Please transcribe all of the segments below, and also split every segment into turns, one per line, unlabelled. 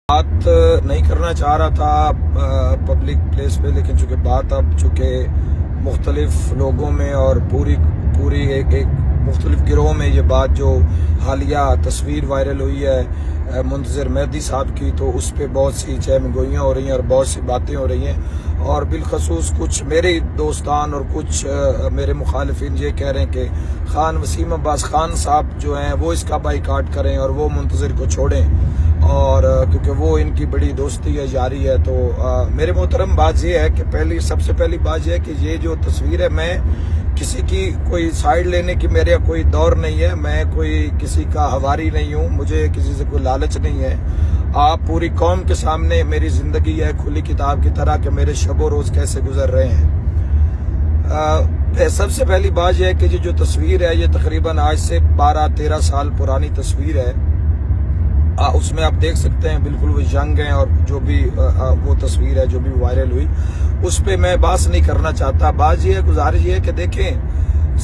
بات نہیں کرنا چاہ رہا تھا پبلک پلیس پہ، لیکن چونکہ بات اب چونکہ مختلف لوگوں میں اور پوری ایک مختلف گروہ میں یہ بات جو حالیہ تصویر وائرل ہوئی ہے منتظر مہدی صاحب کی، تو اس پہ بہت سی چہم گوئیاں ہو رہی ہیں اور بہت سی باتیں ہو رہی ہیں، اور بالخصوص کچھ میرے دوستان اور کچھ میرے مخالفین یہ کہہ رہے ہیں کہ خان وسیم عباس خان صاحب جو ہیں وہ اس کا بائیکاٹ کریں اور وہ منتظر کو چھوڑیں، اور کیونکہ وہ ان کی بڑی دوستی ہے، جاری ہے۔ تو میرے محترم بات یہ ہے کہ سب سے پہلی بات یہ ہے کہ یہ جو تصویر ہے، میں کسی کی کوئی سائیڈ لینے کی میرا کوئی دور نہیں ہے، میں کوئی کسی کا ہواری نہیں ہوں، مجھے کسی سے کوئی لالچ نہیں ہے۔ آپ پوری قوم کے سامنے میری زندگی ہے کھلی کتاب کی طرح کہ میرے شب و روز کیسے گزر رہے ہیں۔ سب سے پہلی بات یہ ہے کہ یہ جو تصویر ہے یہ تقریباً آج سے 12-13 سال پرانی تصویر ہے۔ اس میں آپ دیکھ سکتے ہیں بالکل وہ ینگ ہیں، اور جو بھی وہ تصویر ہے جو بھی وائرل ہوئی اس پہ میں بات نہیں کرنا چاہتا۔ بات یہ ہے، گزارش یہ ہے کہ دیکھیں،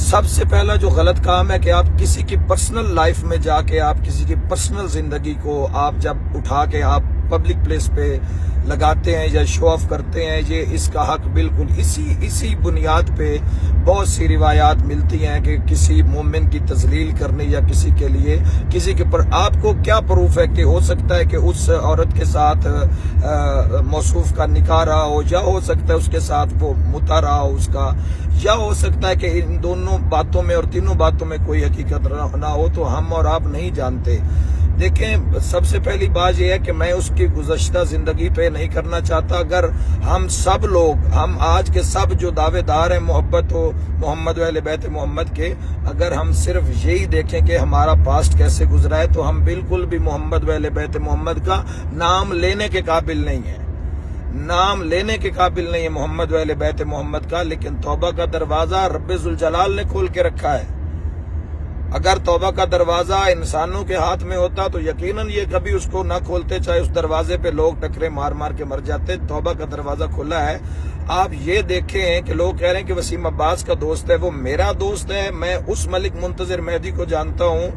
سب سے پہلا جو غلط کام ہے کہ آپ کسی کی پرسنل لائف میں جا کے آپ کسی کی پرسنل زندگی کو آپ جب اٹھا کے آپ پبلک پلیس پہ لگاتے ہیں یا شو آف کرتے ہیں، یہ اس کا حق بالکل اسی بنیاد پہ بہت سی روایات ملتی ہیں کہ کسی مومن کی تذلیل کرنے یا کسی کے لیے کسی کے پر آپ کو کیا پروف ہے کہ ہو سکتا ہے کہ اس عورت کے ساتھ موصوف کا نکاح رہا ہو، یا ہو سکتا ہے اس کے ساتھ وہ متا رہا ہو اس کا، یا ہو سکتا ہے کہ ان دونوں باتوں میں اور تینوں باتوں میں کوئی حقیقت نہ ہو، تو ہم اور آپ نہیں جانتے۔ دیکھیں، سب سے پہلی بات یہ ہے کہ میں اس کی گزشتہ زندگی پہ نہیں کرنا چاہتا۔ اگر ہم سب لوگ، ہم آج کے سب جو دعوے دار ہیں محبت و محمد و اہل بیت محمد کے، اگر ہم صرف یہی دیکھیں کہ ہمارا پاسٹ کیسے گزرا ہے، تو ہم بالکل بھی محمد و اہل بیت محمد کا نام لینے کے قابل نہیں ہیں، نام لینے کے قابل نہیں ہے محمد و اہل بیت محمد کا۔ لیکن توبہ کا دروازہ رب ذوالجلال نے کھول کے رکھا ہے۔ اگر توبہ کا دروازہ انسانوں کے ہاتھ میں ہوتا تو یقیناً یہ کبھی اس کو نہ کھولتے، چاہے اس دروازے پہ لوگ ٹکرے مار مار کے مر جاتے۔ توبہ کا دروازہ کھلا ہے۔ آپ یہ دیکھیں کہ لوگ کہہ رہے ہیں کہ وسیم عباس کا دوست ہے، وہ میرا دوست ہے۔ میں اس ملک منتظر مہدی کو جانتا ہوں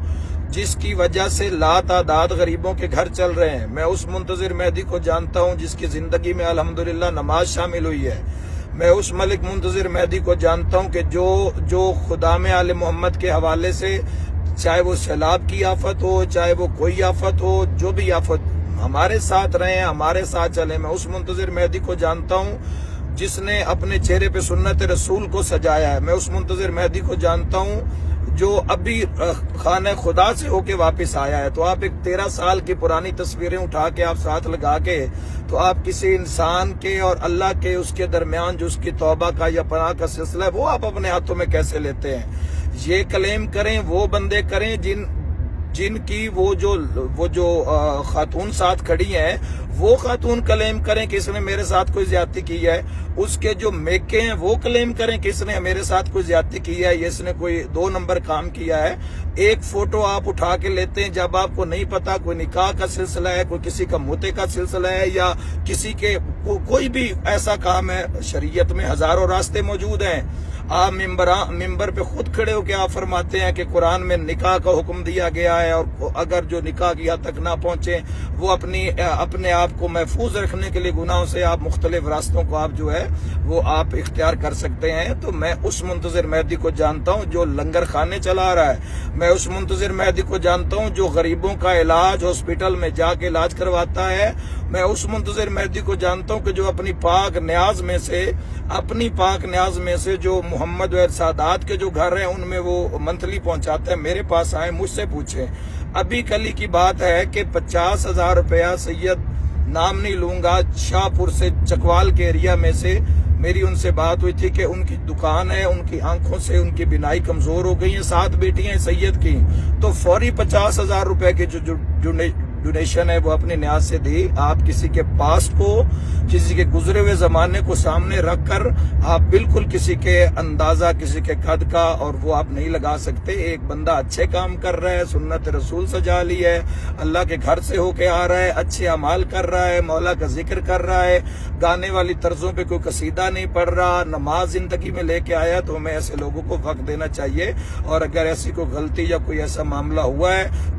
جس کی وجہ سے لاتعداد غریبوں کے گھر چل رہے ہیں۔ میں اس منتظر مہدی کو جانتا ہوں جس کی زندگی میں الحمدللہ نماز شامل ہوئی ہے۔ میں اس ملک منتظر مہدی کو جانتا ہوں کہ جو خدام آل محمد کے حوالے سے، چاہے وہ سیلاب کی آفت ہو، چاہے وہ کوئی آفت ہو، جو بھی آفت، ہمارے ساتھ رہے ہیں، ہمارے ساتھ چلے۔ میں اس منتظر مہدی کو جانتا ہوں جس نے اپنے چہرے پہ سنت رسول کو سجایا ہے۔ میں اس منتظر مہدی کو جانتا ہوں جو ابھی خانہ خدا سے ہو کے واپس آیا ہے۔ تو آپ ایک 13 سال کی پرانی تصویریں اٹھا کے آپ ساتھ لگا کے، تو آپ کسی انسان کے اور اللہ کے اس کے درمیان جو اس کی توبہ کا یا پناہ کا سلسلہ ہے، وہ آپ اپنے ہاتھوں میں کیسے لیتے ہیں؟ یہ کلیم کریں وہ بندے کریں جن کی وہ جو خاتون ساتھ کھڑی ہیں، وہ خاتون کلیم کریں کہ اس نے میرے ساتھ کوئی زیادتی کی ہے۔ اس کے جو میکے ہیں وہ کلیم کریں کہ اس نے میرے ساتھ کوئی زیادتی کی ہے، یا اس نے کوئی 2 نمبر کام کیا ہے۔ ایک فوٹو آپ اٹھا کے لیتے ہیں جب آپ کو نہیں پتا کوئی نکاح کا سلسلہ ہے، کوئی کسی کا موتے کا سلسلہ ہے، یا کسی کے کوئی بھی ایسا کام ہے۔ شریعت میں ہزاروں راستے موجود ہیں۔ آپ ممبر پہ خود کھڑے ہو کے آپ فرماتے ہیں کہ قرآن میں نکاح کا حکم دیا گیا ہے، اور اگر جو نکاح کی حد تک نہ پہنچے وہ اپنے آپ کو محفوظ رکھنے کے لیے گناہوں سے آپ مختلف راستوں کو آپ جو ہے وہ آپ اختیار کر سکتے ہیں۔ تو میں اس منتظر مہدی کو جانتا ہوں جو لنگر خانے چلا رہا ہے۔ میں اس منتظر مہدی کو جانتا ہوں جو غریبوں کا علاج ہاسپٹل میں جا کے علاج کرواتا ہے۔ میں اس منتظر مہدی کو جانتا ہوں کہ جو اپنی پاک نیاز میں سے جو محمد و سادات کے جو گھر ہیں ان میں وہ منتھلی پہنچاتا ہے۔ میرے پاس آئے، مجھ سے پوچھیں۔ ابھی کل ہی کی بات ہے کہ 50,000 روپیہ سید، نام نہیں لوں گا، شاہ پور سے چکوال کے ایریا میں سے میری ان سے بات ہوئی تھی کہ ان کی دکان ہے، ان کی آنکھوں سے ان کی بینائی کمزور ہو گئی ہیں، 7 بیٹیاں ہیں سید کی، تو فوری 50,000 روپے کی جو ڈونیشن ہے وہ اپنی نیاز سے دی۔ آپ کسی کے پاسٹ کو، کسی کے گزرے ہوئے زمانے کو سامنے رکھ کر آپ بالکل کسی کے اندازہ، کسی کے قد کا اور وہ آپ نہیں لگا سکتے۔ ایک بندہ اچھے کام کر رہا ہے، سنت رسول سجا لی ہے، اللہ کے گھر سے ہو کے آ رہا ہے، اچھے اعمال کر رہا ہے، مولا کا ذکر کر رہا ہے، گانے والی طرزوں پہ کوئی قصیدہ نہیں پڑھ رہا، نماز زندگی میں لے کے آیا، تو ہمیں ایسے لوگوں کو وقت دینا چاہیے۔ اور اگر ایسی کوئی غلطی یا کوئی ایسا معاملہ ہوا ہے